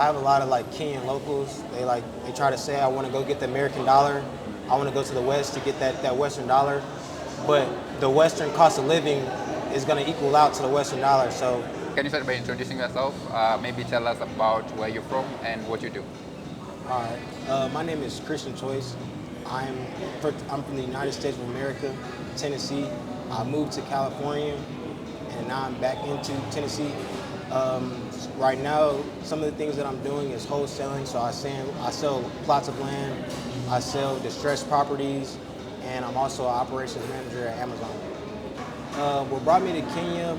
I have a lot of like Kenyan locals. They try to say I want to go get the American dollar. I want to go to the West to get that Western dollar, but the Western cost of living is going to equal out to the Western dollar. So, Can you start by introducing yourself? Maybe tell us about where you're from and what you do. all right, my name is Christian Choice. I'm I'm from the United States of America, Tennessee. I moved to California, and now I'm back into Tennessee. Um, right now, some of the things that I'm doing is wholesaling. So I sell plots of land, I sell distressed properties, and I'm also an operations manager at Amazon. What brought me to Kenya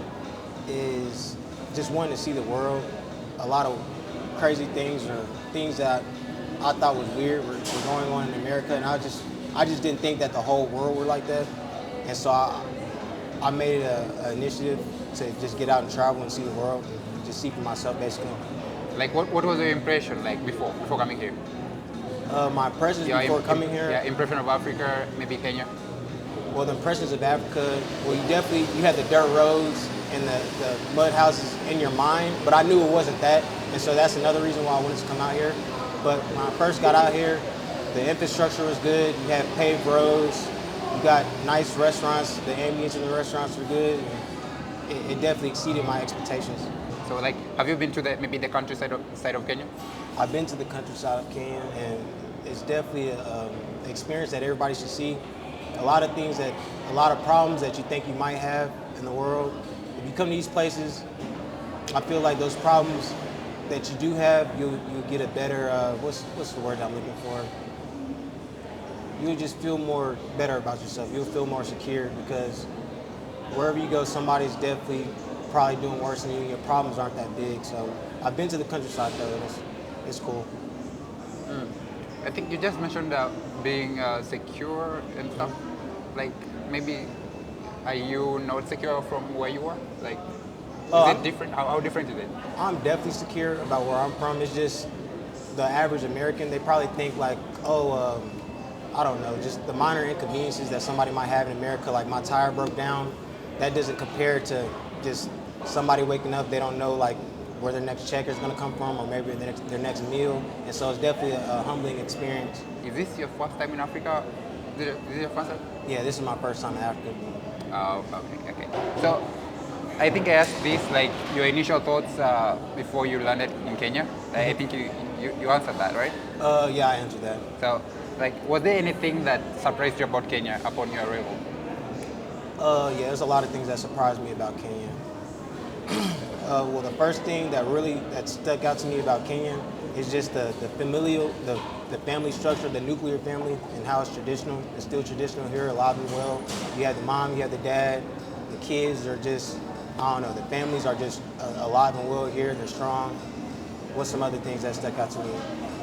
is just wanting to see the world. A lot of crazy things or things that I thought was weird were going on in America, and I just didn't think that the whole world were like that. And so I made an initiative to just get out and travel and see the world and just see for myself, basically. Like, what was your impression like before coming here? My impressions before coming here. Yeah, impression of Africa, maybe Kenya. Well, the impressions of Africa, well, you had the dirt roads and the mud houses in your mind, but I knew it wasn't that, and so that's another reason why I wanted to come out here. But when I first got out here, the infrastructure was good. You had paved roads, you got nice restaurants. The ambience in the restaurants were good. It definitely exceeded my expectations. So, like, have you been to maybe the countryside side of Kenya? I've been to the countryside of Kenya, and it's definitely an experience that everybody should see. A lot of problems that you think you might have in the world. If you come to these places, I feel like those problems that you do have, you'll get a better, what's the word I'm looking for? You'll just feel more better about yourself. You'll feel more secure because wherever you go, somebody's definitely probably doing worse than you. Your problems aren't that big. So I've been to the countryside though, and it's cool. I think you just mentioned being secure and stuff. Like, maybe are you not secure from where you are? Like, is it different? How different is it? I'm definitely secure about where I'm from. It's just the average American, they probably think like, I don't know, just the minor inconveniences that somebody might have in America, like my tire broke down, that doesn't compare to just somebody waking up, they don't know like where their next check is going to come from or maybe their next meal. And so it's definitely a humbling experience. Is this your first time in Africa? Is it your first time? Yeah, this is my first time in Africa. Oh, okay. So, I think I asked this, like, your initial thoughts before you landed in Kenya. I think you answered that, right? Yeah, I answered that. So, like, was there anything that surprised you about Kenya upon your arrival? Yeah, there's a lot of things that surprised me about Kenya. Well, the first thing that stuck out to me about Kenya is just the family structure, the nuclear family, and how it's traditional. It's still traditional here, alive and well. You have the mom, you have the dad, the kids are just, I don't know, the families are just alive and well here. They're strong. What's some other things that stuck out to me?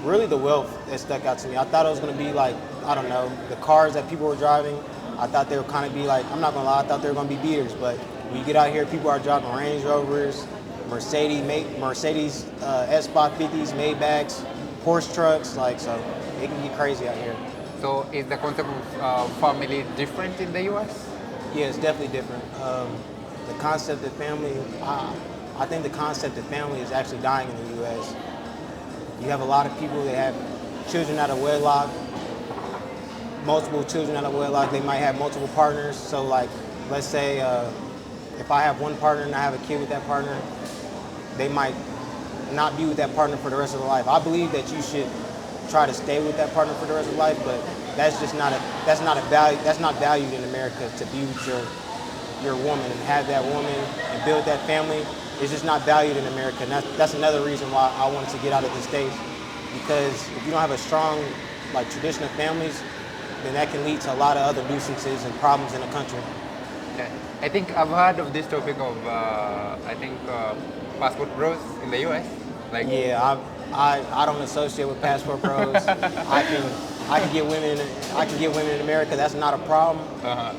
Really, the wealth that stuck out to me. I thought it was going to be like, I don't know, the cars that people were driving. I thought they would kind of be like, I'm not going to lie, I thought they were going to be beaters, but when you get out here, people are driving Range Rovers, Mercedes S550s, Maybachs, Porsche trucks, like, so it can get crazy out here. So, is the concept of family different in the US? Yeah, it's definitely different. The concept of family, I think the concept of family is actually dying in the U.S. You have a lot of people that have children out of wedlock, multiple children out of wedlock. They might have multiple partners. So, like, let's say if I have one partner and I have a kid with that partner, they might not be with that partner for the rest of their life. I believe that you should try to stay with that partner for the rest of life, but that's not valued in America to be with your woman and have that woman and build that family. It's just not valued in America, and that's another reason why I wanted to get out of the States, because if you don't have a strong, like, tradition of families, then that can lead to a lot of other nuisances and problems in the country. Okay. I think I've heard of this topic of, passport bros in the US. Like, Yeah, I don't associate with passport pros. I can get women in America. That's not a problem.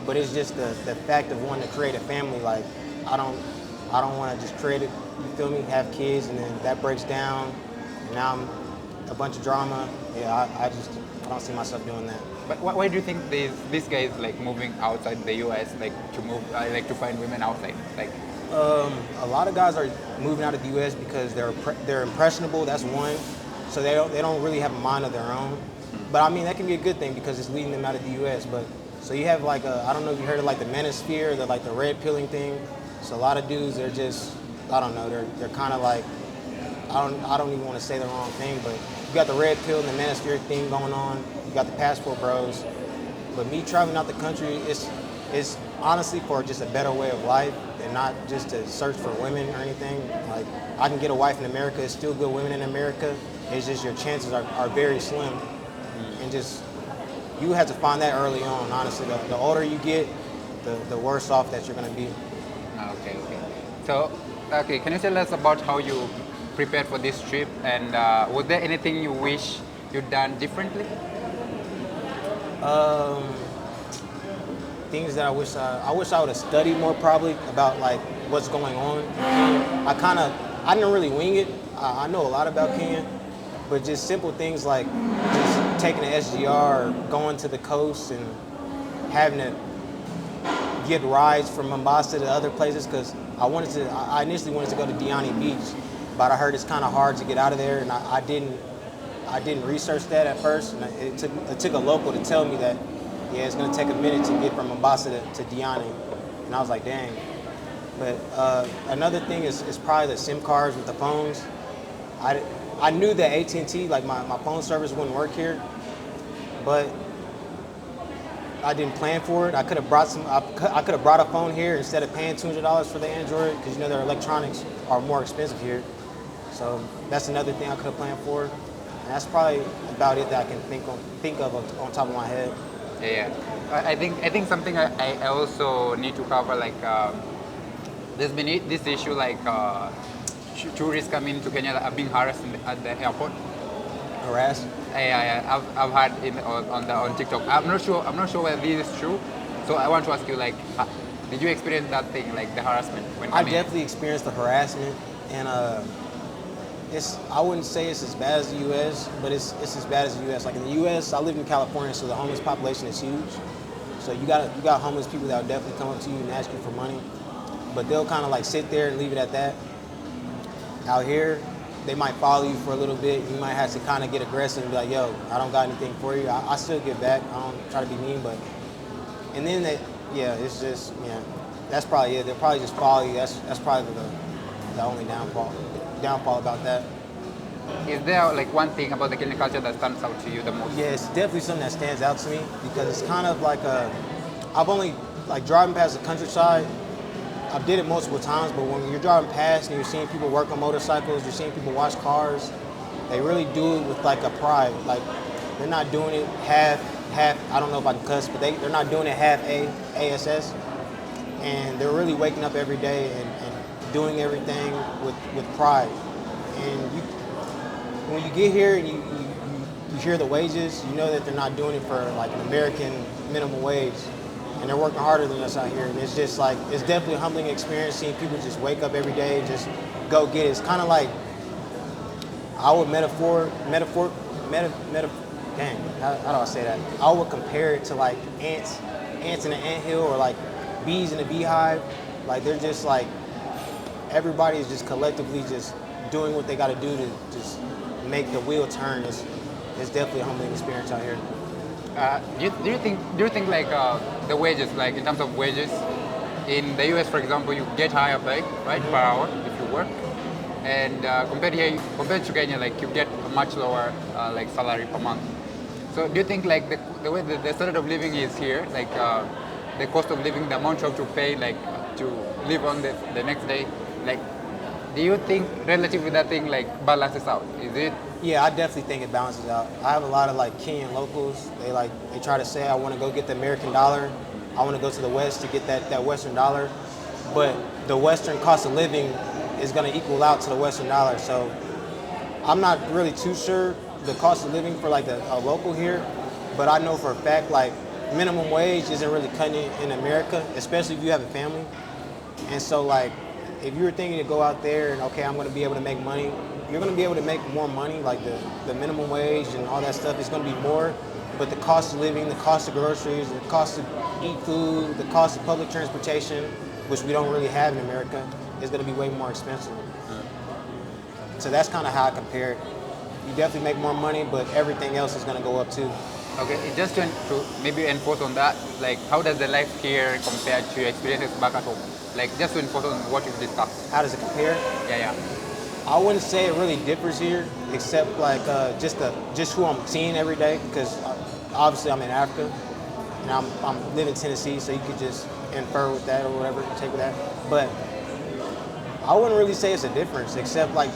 But it's just the fact of wanting to create a family. Like, I don't want to just create it. You feel me? Have kids and then that breaks down, and now I'm a bunch of drama. Yeah, I don't see myself doing that. but why do you think these guys like moving outside the US, like to move, like to find women outside? Like, A lot of guys are moving out of the U.S. because they're impressionable. That's one, so they don't really have a mind of their own. But I mean that can be a good thing because it's leading them out of the U.S. But so you have like I don't know if you heard of like the manosphere, the red pilling thing. So a lot of dudes they're just I don't know they're kind of like I don't even want to say the wrong thing, but you got the red pill and the manosphere thing going on. You got the passport bros. But me traveling out the country, it's honestly for just a better way of life and not just to search for women or anything. Like I can get a wife in America, it's still good women in America. It's just your chances are very slim. And just you have to find that early on, honestly. The older you get, the worse off that you're gonna be. Okay, okay. So, okay, can you tell us about how you prepared for this trip and was there anything you wish you'd done differently? Things that I wish I would have studied more probably about like what's going on. I didn't really wing it. I know a lot about Kenya, but just simple things like just taking an SGR or going to the coast and having to get rides from Mombasa to other places because I initially wanted to go to Diani Beach, but I heard it's kind of hard to get out of there, and I didn't research that at first. And it took a local to tell me that yeah, it's gonna take a minute to get from Mombasa to Diani, and I was like, dang. But another thing is probably the SIM cards with the phones. I knew that AT&T, like my phone service wouldn't work here, but I didn't plan for it. I could have brought a phone here instead of paying $200 for the Android because you know their electronics are more expensive here. So that's another thing I could have planned for. And that's probably about it that I can think of on top of my head. Yeah, I think something I also need to cover like there's been this issue like tourists coming to Kenya that are being harassed at the airport. Harassed? Yeah, I've heard on TikTok. I'm not sure whether this is true. So I want to ask you like, did you experience that thing like the harassment when I coming? definitely experienced the harassment, and I wouldn't say it's as bad as the U.S., but it's as bad as the U.S. Like in the U.S., I live in California, so the homeless population is huge. So you got homeless people that will definitely come up to you and ask you for money, but they'll kind of like sit there and leave it at that. Out here, they might follow you for a little bit. You might have to kind of get aggressive and be like, yo, I don't got anything for you. I still get back. I don't try to be mean, but and then it's just that's probably it. They'll probably just follow you. That's probably the only downfall about that. Is there like one thing about the Kenyan culture that stands out to you the most? Yeah, it's definitely something that stands out to me because it's kind of like I've only like driving past the countryside. I've did it multiple times, but when you're driving past and you're seeing people work on motorcycles, you're seeing people wash cars, they really do it with like a pride. Like they're not doing it half. I don't know if I can cuss, but they're not doing it half ASS, and they're really waking up every day and doing everything with pride. And when you get here and you hear the wages, you know that they're not doing it for like an American minimum wage. And they're working harder than us out here. And it's just like, it's definitely a humbling experience seeing people just wake up every day and just go get it. It's kind of like, I would dang, how do I say that? I would compare it to like ants in an anthill or like bees in a beehive. Like they're just like, everybody is just collectively just doing what they got to do to just make the wheel turn. It's definitely a humbling experience out here. Do you think like the wages, like in terms of wages, in the US, for example, you get higher pay, right, per hour if you work, and compared to Kenya, like you get a much lower like salary per month. So do you think like the way the standard of living is here, like the cost of living, the amount you have to pay, like to live on the next day, like do you think relative to that thing like balances out? Is it? Yeah, I definitely think it balances out. I have a lot of like Kenyan locals. They try to say I want to go get the American dollar. I want to go to the West to get that Western dollar. But the Western cost of living is going to equal out to the Western dollar. So I'm not really too sure the cost of living for like a local here. But I know for a fact like minimum wage isn't really cutting it in America, especially if you have a family. And so like if you're thinking to go out there and okay, I'm going to be able to make money, you're going to be able to make more money, like the minimum wage and all that stuff is going to be more, but the cost of living, the cost of groceries, the cost to eat food, the cost of public transportation, which we don't really have in America, is going to be way more expensive. So that's kind of how I compare it. You definitely make more money, but everything else is going to go up too. Okay, just to maybe enforce on that, like how does the life here compare to your experiences back at home? Like just to enforce on what you've discussed. How does it compare? Yeah. I wouldn't say it really differs here, except like just who I'm seeing every day. Because obviously I'm in Africa, and I'm living in Tennessee, so you could just infer with that or whatever, take with that. But I wouldn't really say it's a difference, except like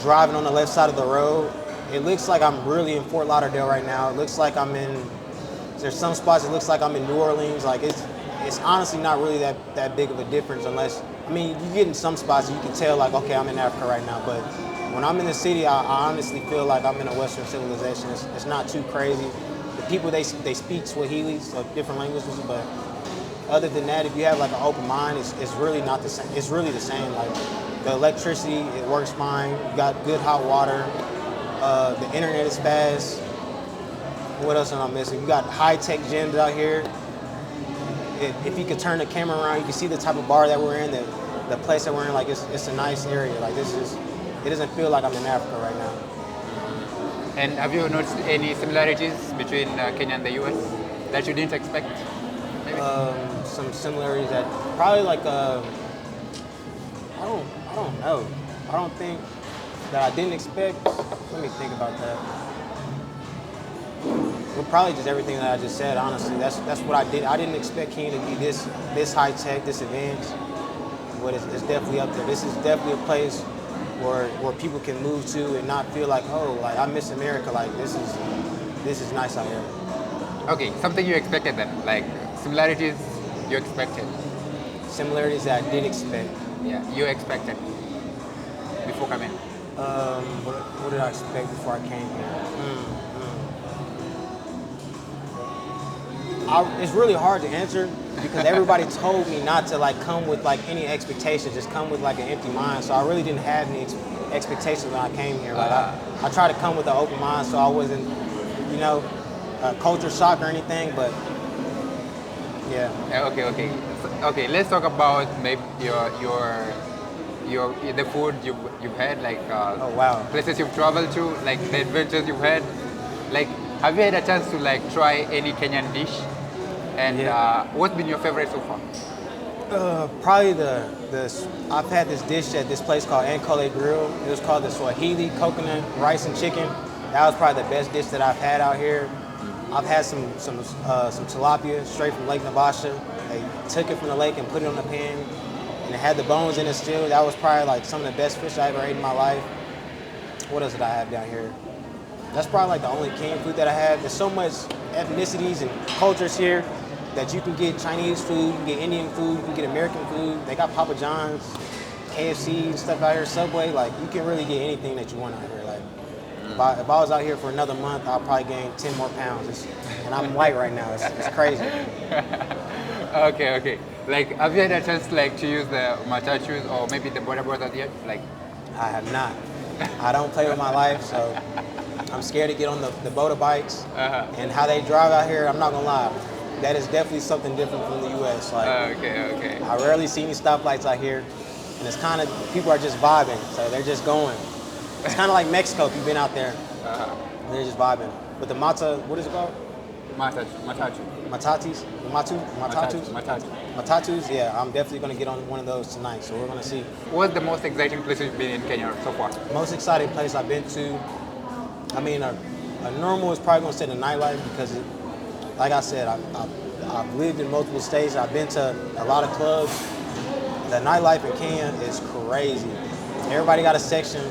driving on the left side of the road. It looks like I'm really in Fort Lauderdale right now. It looks like there's some spots it looks like I'm in New Orleans. Like it's honestly not really that big of a difference unless, I mean, you get in some spots you can tell like, okay, I'm in Africa right now. But when I'm in the city, I honestly feel like I'm in a Western civilization. It's not too crazy. The people, they speak Swahili, so different languages, but other than that, if you have like an open mind, it's really not the same. It's really the same. Like the electricity, it works fine. You got good hot water. The internet is fast. What else am I missing? You got high-tech gyms out here. If you could turn the camera around, you can see the type of bar that we're in, the place that we're in. Like it's a nice area. Like it doesn't feel like I'm in Africa right now. And have you noticed any similarities between Kenya and the US that you didn't expect? Maybe? Some similarities that probably like I don't know. I don't think that I didn't expect. Let me think about that. Well, probably just everything that I just said. Honestly, that's what I did. I didn't expect Kenya to be this high tech, this advanced. But it's definitely up there. This is definitely a place where people can move to and not feel like, oh, like I miss America. Like this is nice out here. Okay, something you expected then, like similarities you expected. Similarities that I did expect. Yeah, you expected before coming. What did I expect before I came here? It's really hard to answer because everybody told me not to like come with like any expectations, just come with like an empty mind. So I really didn't have any expectations when I came here. Like I tried to come with an open mind, so I wasn't, culture shock or anything. But yeah. Okay. Let's talk about maybe the food you've had, like Oh wow. places you've traveled to, like the adventures you've had. Like, have you had a chance to like try any Kenyan dish? And what's been your favorite so far? Probably I've had this dish at this place called Ankole Grill. It was called the Swahili coconut rice and chicken. That was probably the best dish that I've had out here. I've had some tilapia straight from Lake Nabasha. They took it from the lake and put it on the pan, and it had the bones in it still. That was probably like some of the best fish I ever ate in my life. What else did I have down here? That's probably like the only Kenyan food that I have. There's so much ethnicities and cultures here that you can get Chinese food, you can get Indian food, you can get American food. They got Papa John's, KFC and stuff out here, Subway. Like you can really get anything that you want out here. Like if I was out here for another month, I'll probably gain 10 more pounds. And I'm white right now. It's crazy. Okay. Like, have you had a chance like to use the matachus or maybe the border borders yet? Like, I have not. I don't play with my life, so I'm scared to get on the boda bikes. And how they drive out here, I'm not gonna lie. That is definitely something different from the U.S. Like, okay. I rarely see any stoplights out here, and it's kind of people are just vibing, so they're just going. It's kind of like Mexico if you've been out there. They're just vibing. But the what is it called? Matachu. Matatis? Matatus? Yeah, I'm definitely going to get on one of those tonight, so we're going to see. What's the most exciting place you've been in Kenya so far? Most exciting place I've been to, I mean, a normal is probably going to say the nightlife because, like I said, I've lived in multiple states. I've been to a lot of clubs. The nightlife in Kenya is crazy. Everybody got a section.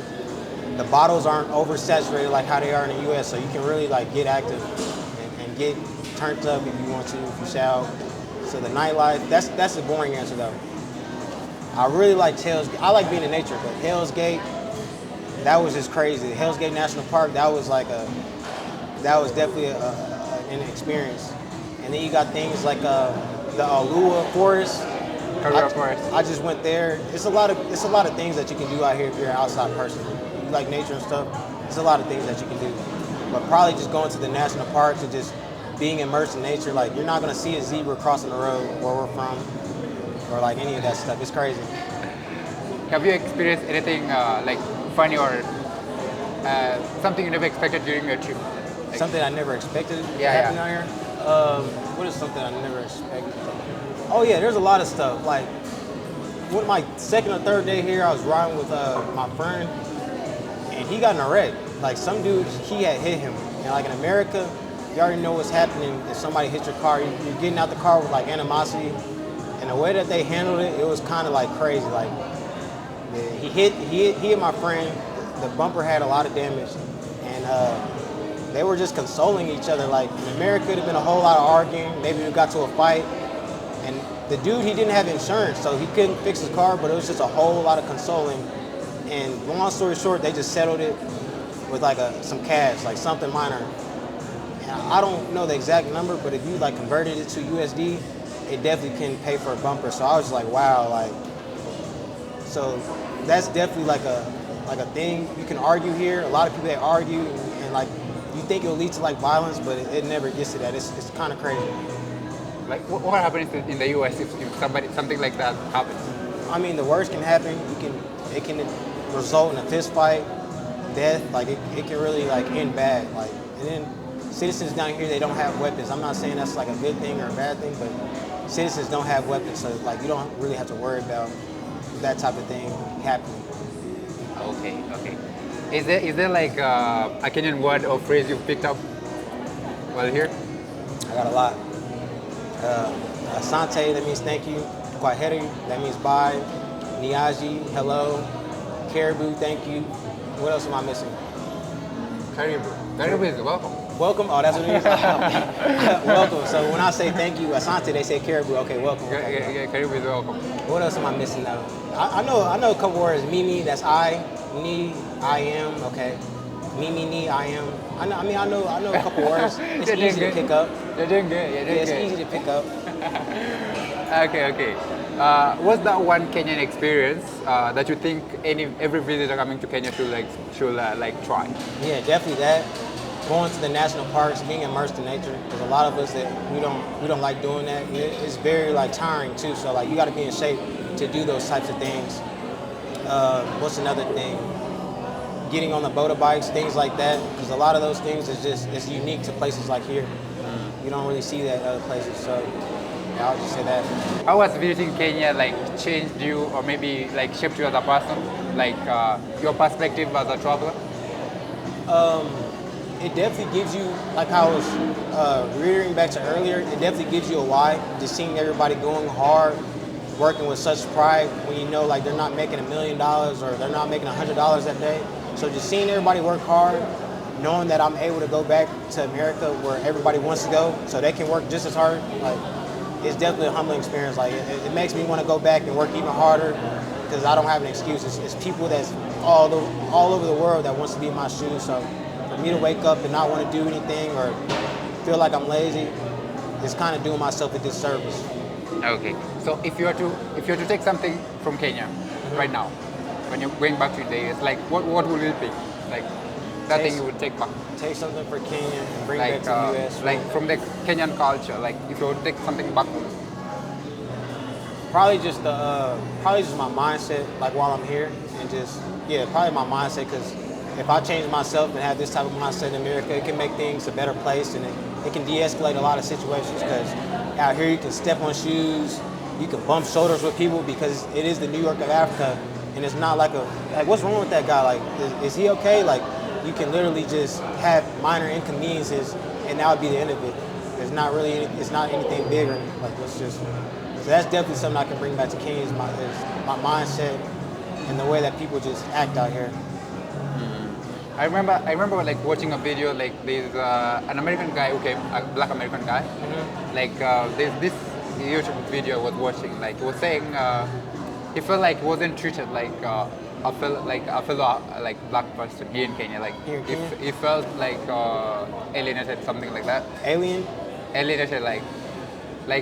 The bottles aren't oversaturated like how they are in the U.S., so you can really like get active and get turned up if you want to, if you shall. So the nightlife, that's a boring answer though. I really like I like being in nature, but Hell's Gate, that was just crazy. Hell's Gate National Park, that was definitely an experience. And then you got things like the Alua Forest. I just went there. It's a lot of things that you can do out here if you're an outside person. You like nature and stuff. There's a lot of things that you can do. But probably just going to the national parks and just being immersed in nature, like you're not gonna see a zebra crossing the road where we're from, or like any of that stuff. It's crazy. have you experienced anything like funny or something you never expected during your trip? Like, Something I never expected to Yeah, happen yeah. out here. What is something I never expected? Oh yeah, there's a lot of stuff. Like, with my second or third day here, I was riding with my friend, and he got in a wreck. Like some dude, he had hit him. And like in America, you already know what's happening. If somebody hits your car, you're getting out the car with like animosity. And the way that they handled it, it was kind of like crazy. Like yeah, he hit my friend. The bumper had a lot of damage, and they were just consoling each other. Like in America, it'd have been a whole lot of arguing. Maybe we got to a fight, and the dude, he didn't have insurance, so he couldn't fix his car. But it was just a whole lot of consoling. And long story short, they just settled it with like some cash, like something minor. And I don't know the exact number, but if you like converted it to USD, it definitely can pay for a bumper. So I was just like, wow, like, so that's definitely like a thing you can argue here. A lot of people, they argue, and like you think it'll lead to like violence, but it never gets to that. It's kind of crazy. Like what happens in the US if something like that happens? I mean, the worst can happen. It can result in a fist fight, death. Like it can really like end bad. Like, and then citizens down here, they don't have weapons. I'm not saying that's like a good thing or a bad thing, but citizens don't have weapons, so like you don't really have to worry about that type of thing happening. Okay, okay. Is there like a Kenyan word or phrase you picked up while here? I got a lot. Asante, that means thank you. Kwaheri, that means bye. Niaji, hello. Caribou, thank you. What else am I missing? Caribou. Caribou is welcome. Welcome. Oh, that's what it is. Welcome. So when I say thank you, Asante, they say caribou. Okay, welcome. Yeah, Caribou is welcome. What else am I missing now? I know a couple words. Mimi, that's I. Ni, I am. Okay. Mimi, ni, I am. I know a couple words. It's You're doing easy to good. pick up. You're doing good. You're doing Yeah, it's good. easy to pick up. Okay. What's that one Kenyan experience that you think every visitor coming to Kenya should try? Yeah, definitely that. Going to the national parks, being immersed in nature. Because a lot of us that we don't like doing that. It's very like tiring too. So like you got to be in shape to do those types of things. What's another thing? Getting on the motorbikes, things like that. Because a lot of those things it's unique to places like here. You don't really see that in other places. So yeah, I'll just say that. How has visiting Kenya changed you or maybe shaped you as a person? Your perspective as a traveler? It definitely gives you, like I was reiterating back to earlier, it definitely gives you a why. Just seeing everybody going hard, working with such pride when you know like they're not making $1 million or they're not making $100 that day. So just seeing everybody work hard, knowing that I'm able to go back to America where everybody wants to go, so they can work just as hard. Like, it's definitely a humbling experience. Like, it makes me want to go back and work even harder because I don't have an excuse. It's people that's all over the world that wants to be in my shoes. So for me to wake up and not want to do anything or feel like I'm lazy, it's kind of doing myself a disservice. Okay. So if you are to take something from Kenya right now, when you're going back to your days, what would it be? That thing you would take back. Take something for Kenya and bring it back to the U.S. From the Kenyan culture, if you would take something back. Probably just my mindset, like while I'm here, and probably my mindset. Because if I change myself and have this type of mindset in America, it can make things a better place, and it can de-escalate a lot of situations. Because out here, you can step on shoes, you can bump shoulders with people because it is the New York of Africa, and it's not like what's wrong with that guy? Like, is he okay? Like, you can literally just have minor inconveniences, and that would be the end of it. It's not anything bigger. So that's definitely something I can bring back to Kenya is my mindset and the way that people just act out here. I remember watching a video there's an American guy who came, a black American guy. Mm-hmm. There's this YouTube video I was watching. He was saying he felt like he wasn't treated like a fellow black person here in Kenya. He felt alienated, something like that. Alienated,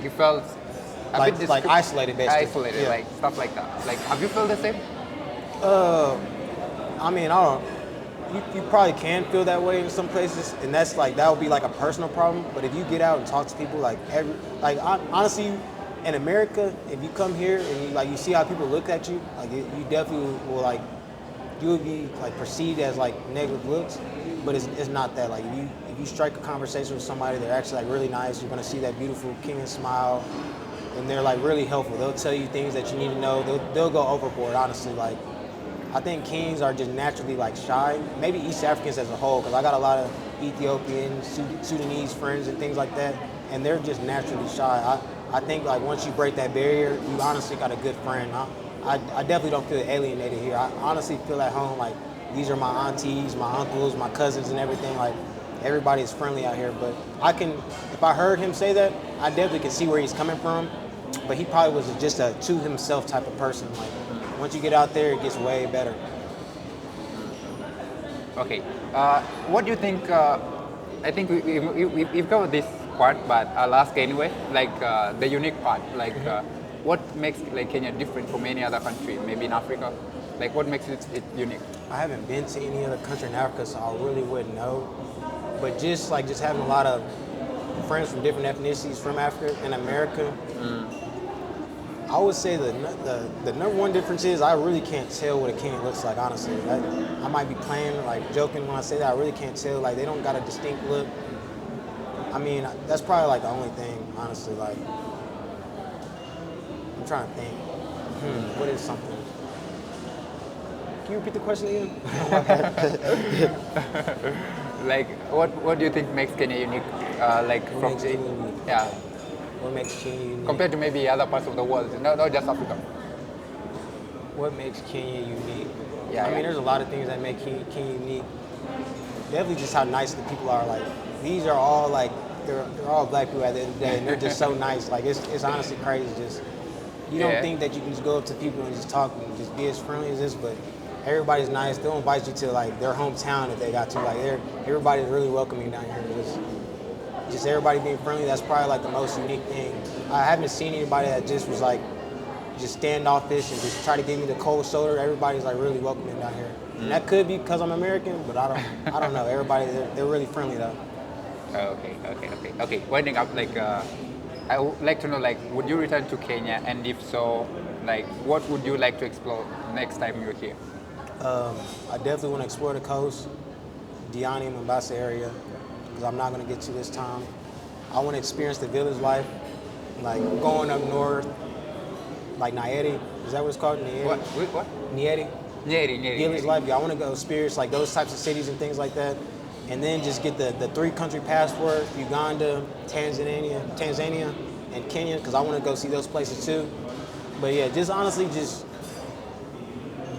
he felt a bit isolated, basically. Isolated, yeah. Stuff like that. Have you felt the same? I mean, I don't. You probably can feel that way in some places, and that would be like a personal problem. But if you get out and talk to people, honestly, in America, if you come here and you see how people look at you, like you definitely will like you would be like perceived as like negative looks, but it's not that. Like if you strike a conversation with somebody, they're actually like really nice. You're gonna see that beautiful Kenyan smile, and they're like really helpful. They'll tell you things that you need to know. They'll go overboard. Honestly, like I think Kenyans are just naturally like shy. Maybe East Africans as a whole, because I got a lot of Ethiopian, Sudanese friends and things like that, and they're just naturally shy. I think like once you break that barrier, you honestly got a good friend. I definitely don't feel alienated here. I honestly feel at home. Like these are my aunties, my uncles, my cousins, and everything. Like everybody is friendly out here. But if I heard him say that, I definitely can see where he's coming from. But he probably was just a to himself type of person. Like once you get out there, it gets way better. Okay. What do you think? I think we've covered this part, but I'll ask anyway. Like the unique part. Like what makes like Kenya different from any other country? Maybe in Africa. Like what makes it unique? I haven't been to any other country in Africa, so I really wouldn't know. But just having a lot of friends from different ethnicities from Africa and America, I would say the number one difference is I really can't tell what a Kenyan looks like. Honestly, I might be playing like joking when I say that. I really can't tell. Like they don't got a distinct look. I mean, that's probably like the only thing. Honestly, like I'm trying to think. What is something? Can you repeat the question again? Like what do you think makes Kenya unique? Like What from makes Kenya unique? yeah, What makes Kenya unique? compared to maybe other parts of the world, not just Africa. What makes Kenya unique? Yeah, I mean, yeah. there's a lot of things that make Kenya unique. Definitely just how nice the people are. Like these are all like they're all black people at the end of the day, and they're just so nice. Like it's honestly crazy. Just you don't Yeah. think that you can just go up to people and just talk and just be as friendly as this, but everybody's nice. They'll invite you to like their hometown if they got to. Like everybody's really welcoming down here. Just everybody being friendly. That's probably like the most unique thing. I haven't seen anybody that just was like just standoffish and just try to give me the cold shoulder. Everybody's like really welcoming down here. And that could be because I'm American, but I don't know. Everybody they're really friendly though. Okay. Winding up, like I would like to know, like, would you return to Kenya, and if so, like, what would you like to explore next time you're here? I definitely want to explore the coast, Diani, Mombasa area, because I'm not going to get to this time. I want to experience the village life, like going up north, like Nairobi. Is that what it's called? Nairobi? What? Nairobi. Nyeri. Village life. Yeah, I want to go experience like those types of cities and things like that, and then just get the 3-country passport: Uganda, Tanzania, and Kenya, because I want to go see those places too. But yeah, just honestly, just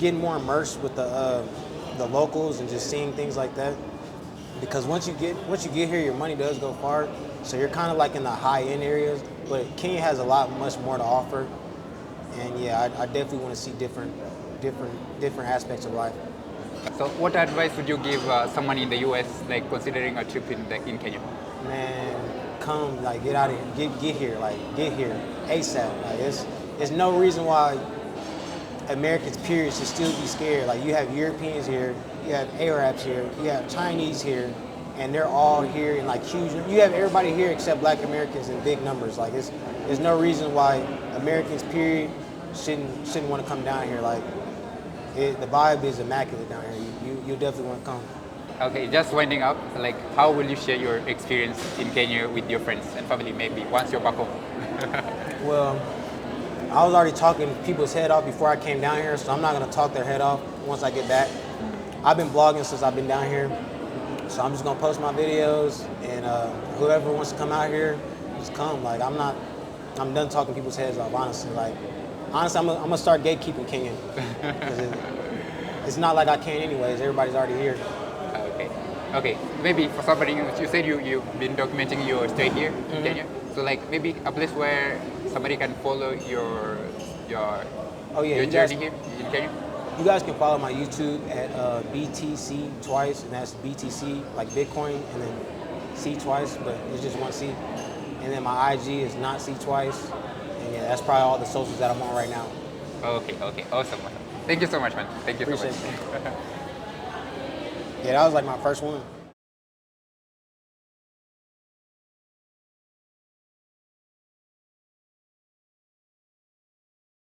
getting more immersed with the locals and just seeing things like that. Because once you get here, your money does go far. So you're kind of like in the high end areas, but Kenya has a lot much more to offer. And yeah, I definitely want to see different aspects of life. So, what advice would you give someone in the US, like considering a trip in Kenya? Man, come like get out of here, get here, like get here ASAP. Like it's no reason why Americans period should still be scared. Like you have Europeans here, you have Arabs here, you have Chinese here, and they're all here in like huge. You have everybody here except Black Americans in big numbers. Like there's no reason why Americans period shouldn't want to come down here. Like the vibe is immaculate down here. You definitely want to come. Okay, just winding up, like, how will you share your experience in Kenya with your friends and family, maybe once you're back home? Well, I was already talking people's head off before I came down here, so I'm not gonna talk their head off once I get back. I've been blogging since I've been down here, so I'm just gonna post my videos, and whoever wants to come out here, just come. Like I'm done talking people's heads off. Honestly, I'm gonna start gatekeeping Kenya. 'Cause it's not like I can anyways. Everybody's already here. Okay. Maybe for somebody, you said you've been documenting your stay here in Kenya. So like maybe a place where somebody can follow your journey here in Kenya. You guys can follow my YouTube at BTC twice, and that's BTC like Bitcoin, and then C twice, but it's just one C. And then my IG is not C twice, and yeah, that's probably all the socials that I'm on right now. Okay, awesome. Thank you so much, man. Thank you so much. Appreciate it. Yeah, that was like my first one.